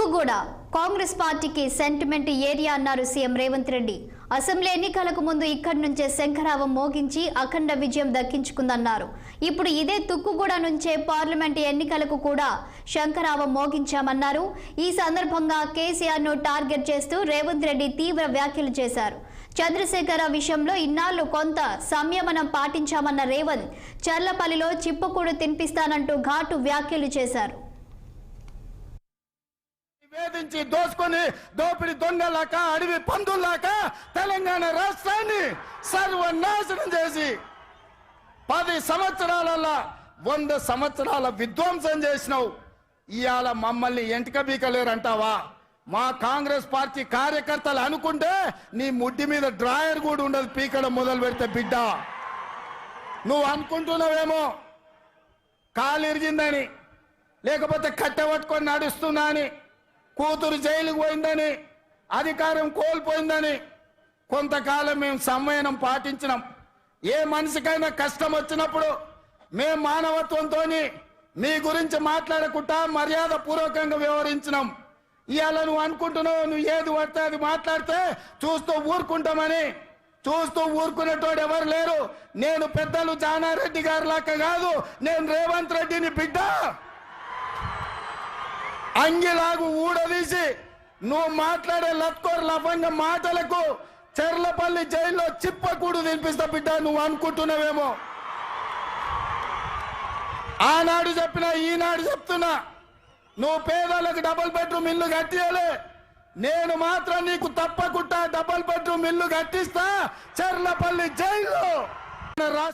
తుక్కుగూడ కాంగ్రెస్ పార్టీకి sentiment area అన్నారు CM Revanth Reddy. Assembly ఎన్నికలకు ముందు ఇక్కడి నుంచే శంఖరావం మోగించి అఖండ విజయం దక్కించుకుందన్నారు. ఇప్పుడు ఇదే తుక్కుగూడ నుంచే పార్లమెంట్ ఎన్నికలకు కూడా శంఖరావం మోగించామన్నారు. ఈ సందర్భంగా కేసీఆర్ను టార్గెట్ చేస్తూ రేవంత్ రెడ్డి తీవ్ర వ్యాఖ్యలు చేశారు. చంద్రశేఖర విషయంలో ఇన్నాళ్లు కొంత సంయమనం పాటించామన్న రేవంత్ చర్లపల్లిలో చిప్పకూడు తినిపిస్తానంటూ ఘాటు వ్యాఖ్యలు చేశారు. వేధించి దోసుకొని దోపిడి దొంగలాక అడవి పందుల్లాక తెలంగాణ రాష్ట్రాన్ని సర్వనాశనం చేసి 10 సంవత్సరాల 100 సంవత్సరాల విధ్వంసం చేసినావు. ఇవాళ మమ్మల్ని ఎంటిక బీకలేరంటావా? మా కాంగ్రెస్ పార్టీ కార్యకర్తలు అనుకుంటే నీ ముడ్డి మీద డ్రాయర్ కూడా ఉండదు పీకడం మొదలు పెడితే. బిడ్డ, నువ్వు అనుకుంటున్నావేమో కాలు ఇరిగిందని, లేకపోతే కట్టె పట్టుకొని నడుస్తున్నా అని, కూతురు జైలుకు పోయిందని, అధికారం కోల్పోయిందని. కొంతకాలం మేము సంయమనం పాటించినాం. ఏ మనిషికైనా కష్టం వచ్చినప్పుడు మేము మానవత్వంతో మీ గురించి మాట్లాడకుండా మర్యాద పూర్వకంగా వ్యవహరించినాం. ఇవాళ నువ్వు అనుకుంటున్నావు నువ్వు ఏది పడితే అది మాట్లాడితే చూస్తూ ఊరుకుంటామని. చూస్తూ ఊరుకునేటోడు ఎవరు లేరు. నేను పెద్దలు జానారెడ్డి గారి లాగా కాదు, నేను రేవంత్ రెడ్డిని బిడ్డ. అంగిలాగు ఊడదీసి నువ్వు మాట్లాడే లత్కోర్ లఫంగ మాటలకు చెర్లపల్లి జైల్లో చిప్పకూడు తినిపిస్తా బిడ్డ. నువ్వు అనుకుంటున్నావేమో. ఆనాడు చెప్పినా ఈనాడు చెప్తున్నా, నువ్వు పేదలకు డబుల్ బెడ్రూమ్ ఇల్లు కట్టియలే, నేను మాత్రం నీకు తప్పకుండా డబుల్ బెడ్రూమ్ ఇల్లు కట్టిస్తా చెర్లపల్లి జైల్లో.